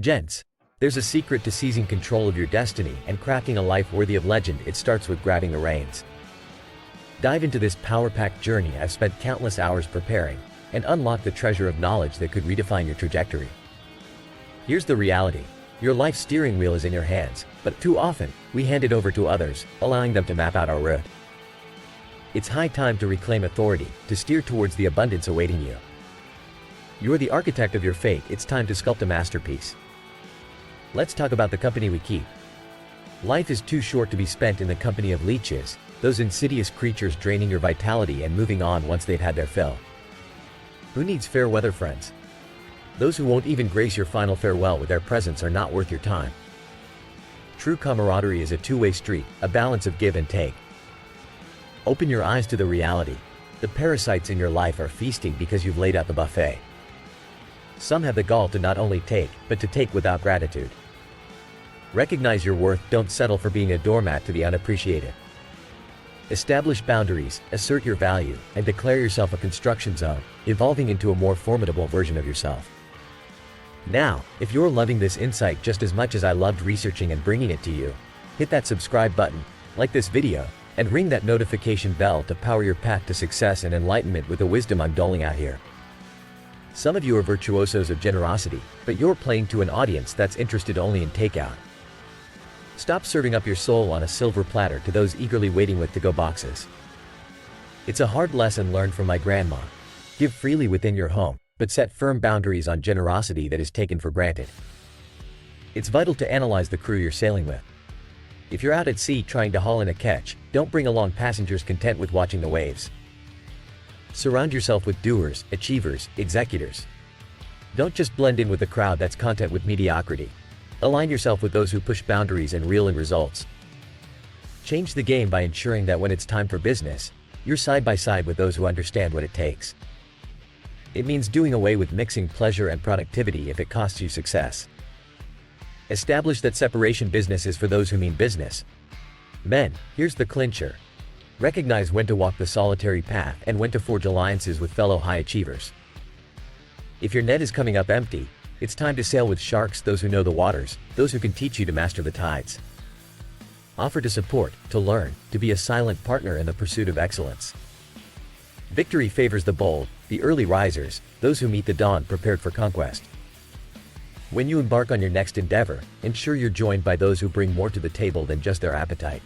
Gents, there's a secret to seizing control of your destiny and crafting a life worthy of legend. It starts with grabbing the reins. Dive into this power-packed journey I've spent countless hours preparing, and unlock the treasure of knowledge that could redefine your trajectory. Here's the reality. Your life's steering wheel is in your hands, but too often, we hand it over to others, allowing them to map out our route. It's high time to reclaim authority, to steer towards the abundance awaiting you. You're the architect of your fate. It's time to sculpt a masterpiece. Let's talk about the company we keep. Life is too short to be spent in the company of leeches, those insidious creatures draining your vitality and moving on once they've had their fill. Who needs fair weather friends? Those who won't even grace your final farewell with their presence are not worth your time. True camaraderie is a two-way street, a balance of give and take. Open your eyes to the reality. The parasites in your life are feasting because you've laid out the buffet. Some have the gall to not only take, but to take without gratitude. Recognize your worth. Don't settle for being a doormat to the unappreciated. Establish boundaries, assert your value, and declare yourself a construction zone, evolving into a more formidable version of yourself. Now, if you're loving this insight just as much as I loved researching and bringing it to you, hit that subscribe button, like this video, and ring that notification bell to power your path to success and enlightenment with the wisdom I'm doling out here. Some of you are virtuosos of generosity, but you're playing to an audience that's interested only in takeout. Stop serving up your soul on a silver platter to those eagerly waiting with to-go boxes. It's a hard lesson learned from my grandma. Give freely within your home, but set firm boundaries on generosity that is taken for granted. It's vital to analyze the crew you're sailing with. If you're out at sea trying to haul in a catch, don't bring along passengers content with watching the waves. Surround yourself with doers, achievers, executors. Don't just blend in with the crowd that's content with mediocrity. Align yourself with those who push boundaries and reel in results. Change the game by ensuring that when it's time for business, you're side by side with those who understand what it takes. It means doing away with mixing pleasure and productivity if it costs you success. Establish that separation. Business is for those who mean business. Men, here's the clincher. Recognize when to walk the solitary path and when to forge alliances with fellow high achievers. If your net is coming up empty, it's time to sail with sharks, those who know the waters, those who can teach you to master the tides. Offer to support, to learn, to be a silent partner in the pursuit of excellence. Victory favors the bold, the early risers, those who meet the dawn prepared for conquest. When you embark on your next endeavor, ensure you're joined by those who bring more to the table than just their appetite.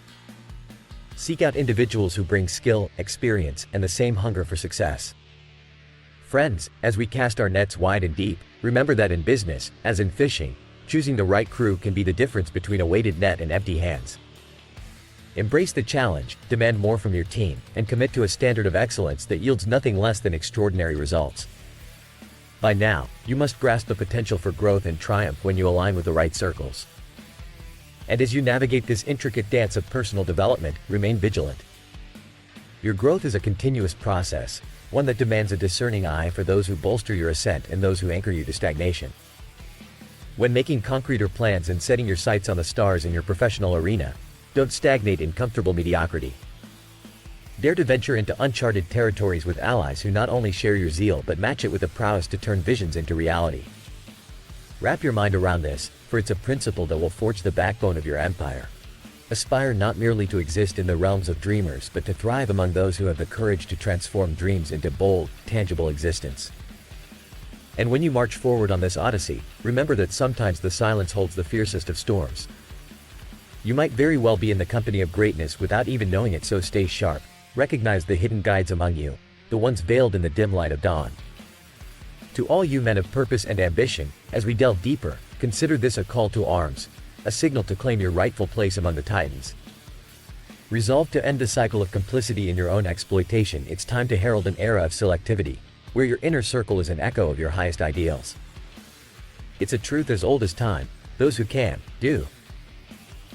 Seek out individuals who bring skill, experience, and the same hunger for success. Friends, as we cast our nets wide and deep, remember that in business, as in fishing, choosing the right crew can be the difference between a weighted net and empty hands. Embrace the challenge, demand more from your team, and commit to a standard of excellence that yields nothing less than extraordinary results. By now, you must grasp the potential for growth and triumph when you align with the right circles. And as you navigate this intricate dance of personal development, remain vigilant. Your growth is a continuous process, one that demands a discerning eye for those who bolster your ascent and those who anchor you to stagnation. When making concreter plans and setting your sights on the stars in your professional arena, don't stagnate in comfortable mediocrity. Dare to venture into uncharted territories with allies who not only share your zeal but match it with the prowess to turn visions into reality. Wrap your mind around this, for it's a principle that will forge the backbone of your empire. Aspire not merely to exist in the realms of dreamers but to thrive among those who have the courage to transform dreams into bold, tangible existence. And when you march forward on this odyssey, remember that sometimes the silence holds the fiercest of storms. You might very well be in the company of greatness without even knowing it, so stay sharp. Recognize the hidden guides among you, the ones veiled in the dim light of dawn. To all you men of purpose and ambition, as we delve deeper, consider this a call to arms, a signal to claim your rightful place among the titans. Resolve to end the cycle of complicity in your own exploitation. It's time to herald an era of selectivity, where your inner circle is an echo of your highest ideals. It's a truth as old as time: those who can, do.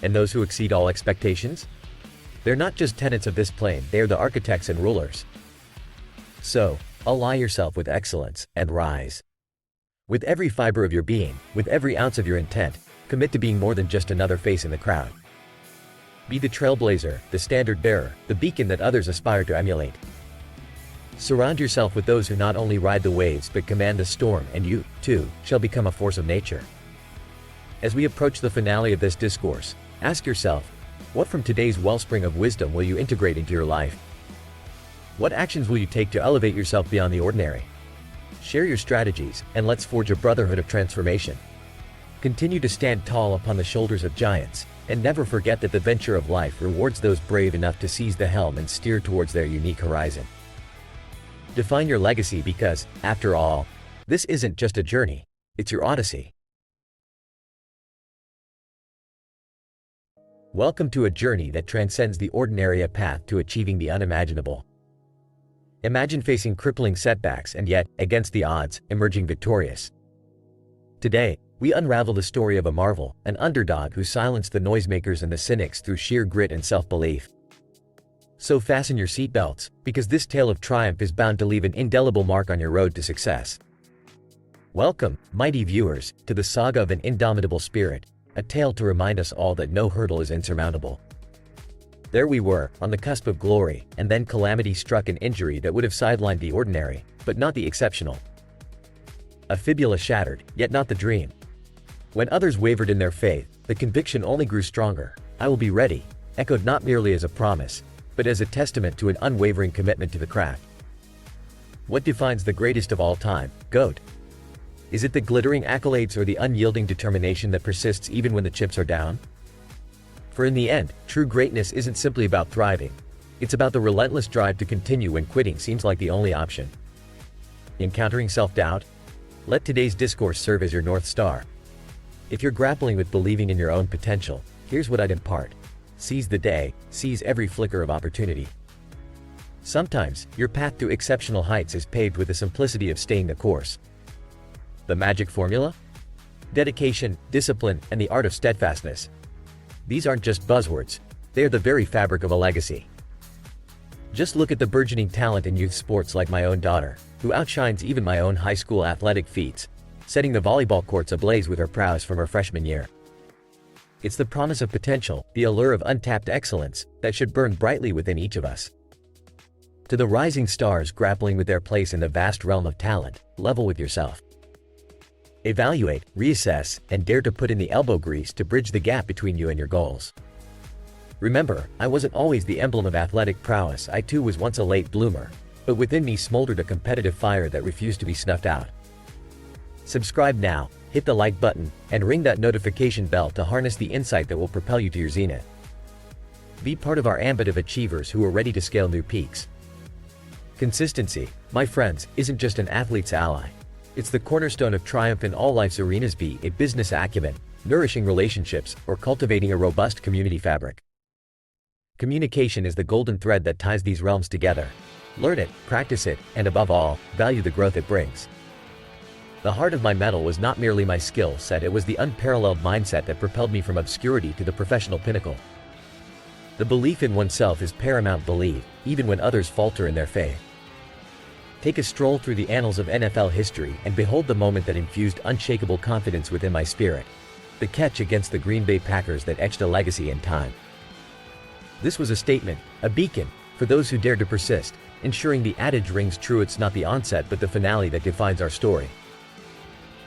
And those who exceed all expectations? They're not just tenants of this plane, they are the architects and rulers. So, ally yourself with excellence, and rise. With every fiber of your being, with every ounce of your intent, commit to being more than just another face in the crowd. Be the trailblazer, the standard bearer, the beacon that others aspire to emulate. Surround yourself with those who not only ride the waves but command the storm, and you, too, shall become a force of nature. As we approach the finale of this discourse, ask yourself, what from today's wellspring of wisdom will you integrate into your life? What actions will you take to elevate yourself beyond the ordinary? Share your strategies, and let's forge a brotherhood of transformation. Continue to stand tall upon the shoulders of giants, and never forget that the venture of life rewards those brave enough to seize the helm and steer towards their unique horizon. Define your legacy because, after all, this isn't just a journey, it's your odyssey. Welcome to a journey that transcends the ordinary, a path to achieving the unimaginable. Imagine facing crippling setbacks and yet, against the odds, emerging victorious. Today, we unravel the story of a marvel, an underdog who silenced the noisemakers and the cynics through sheer grit and self-belief. So fasten your seatbelts, because this tale of triumph is bound to leave an indelible mark on your road to success. Welcome, mighty viewers, to the saga of an indomitable spirit, a tale to remind us all that no hurdle is insurmountable. There we were, on the cusp of glory, and then calamity struck, an injury that would have sidelined the ordinary, but not the exceptional. A fibula shattered, yet not the dream. When others wavered in their faith, the conviction only grew stronger. I will be ready, echoed not merely as a promise, but as a testament to an unwavering commitment to the craft. What defines the greatest of all time, GOAT? Is it the glittering accolades or the unyielding determination that persists even when the chips are down? For in the end, true greatness isn't simply about thriving. It's about the relentless drive to continue when quitting seems like the only option. Encountering self-doubt? Let today's discourse serve as your North Star. If you're grappling with believing in your own potential, here's what I'd impart. Seize the day, seize every flicker of opportunity. Sometimes, your path to exceptional heights is paved with the simplicity of staying the course. The magic formula? Dedication, discipline, and the art of steadfastness. These aren't just buzzwords, they are the very fabric of a legacy. Just look at the burgeoning talent in youth sports like my own daughter, who outshines even my own high school athletic feats, setting the volleyball courts ablaze with her prowess from her freshman year. It's the promise of potential, the allure of untapped excellence, that should burn brightly within each of us. To the rising stars grappling with their place in the vast realm of talent, level with yourself. Evaluate, reassess, and dare to put in the elbow grease to bridge the gap between you and your goals. Remember, I wasn't always the emblem of athletic prowess. I too was once a late bloomer, but within me smoldered a competitive fire that refused to be snuffed out. Subscribe now, hit the like button, and ring that notification bell to harness the insight that will propel you to your zenith. Be part of our ambit of achievers who are ready to scale new peaks. Consistency, my friends, isn't just an athlete's ally. It's the cornerstone of triumph in all life's arenas, be it business acumen, nourishing relationships, or cultivating a robust community fabric. Communication is the golden thread that ties these realms together. Learn it, practice it, and above all, value the growth it brings. The heart of my medal was not merely my skill set, it was the unparalleled mindset that propelled me from obscurity to the professional pinnacle. The belief in oneself is paramount. Believe, even when others falter in their faith. Take a stroll through the annals of NFL history and behold the moment that infused unshakable confidence within my spirit. The catch against the Green Bay Packers that etched a legacy in time. This was a statement, a beacon, for those who dare to persist, ensuring the adage rings true. It's not the onset but the finale that defines our story.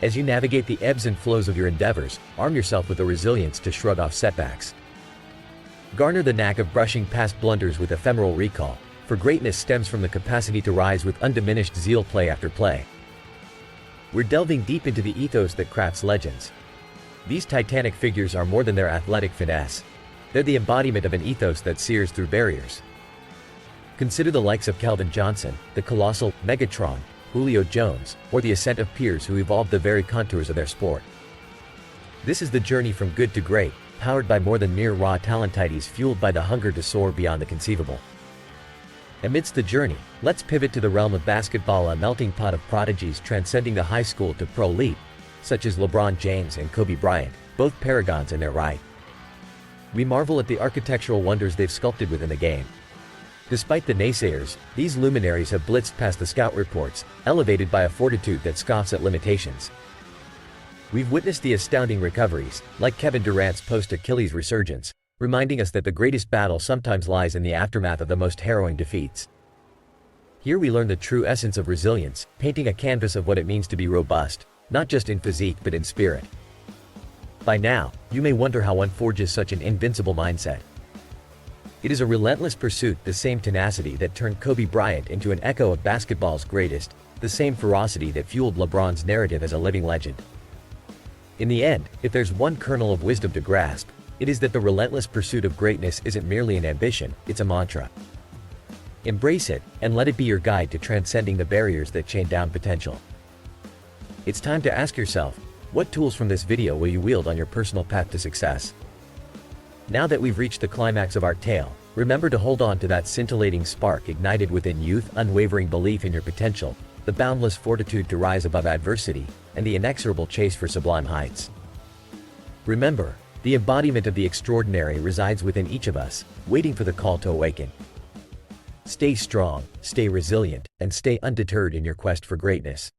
As you navigate the ebbs and flows of your endeavors, arm yourself with the resilience to shrug off setbacks. Garner the knack of brushing past blunders with ephemeral recall, for greatness stems from the capacity to rise with undiminished zeal play after play. We're delving deep into the ethos that crafts legends. These titanic figures are more than their athletic finesse. They're the embodiment of an ethos that sears through barriers. Consider the likes of Calvin Johnson, the colossal Megatron, Julio Jones, or the ascent of peers who evolved the very contours of their sport. This is the journey from good to great, powered by more than mere raw talentides fueled by the hunger to soar beyond the conceivable. Amidst the journey, let's pivot to the realm of basketball, a melting pot of prodigies transcending the high school to pro league, such as LeBron James and Kobe Bryant, both paragons in their right. We marvel at the architectural wonders they've sculpted within the game. Despite the naysayers, these luminaries have blitzed past the scout reports, elevated by a fortitude that scoffs at limitations. We've witnessed the astounding recoveries, like Kevin Durant's post-Achilles resurgence, reminding us that the greatest battle sometimes lies in the aftermath of the most harrowing defeats. Here we learn the true essence of resilience, painting a canvas of what it means to be robust, not just in physique but in spirit. By now, you may wonder how one forges such an invincible mindset. It is a relentless pursuit, the same tenacity that turned Kobe Bryant into an echo of basketball's greatest, the same ferocity that fueled LeBron's narrative as a living legend. In the end, if there's one kernel of wisdom to grasp, it is that the relentless pursuit of greatness isn't merely an ambition, it's a mantra. Embrace it, and let it be your guide to transcending the barriers that chain down potential. It's time to ask yourself, what tools from this video will you wield on your personal path to success? Now that we've reached the climax of our tale, remember to hold on to that scintillating spark ignited within youth, unwavering belief in your potential, the boundless fortitude to rise above adversity, and the inexorable chase for sublime heights. Remember, the embodiment of the extraordinary resides within each of us, waiting for the call to awaken. Stay strong, stay resilient, and stay undeterred in your quest for greatness.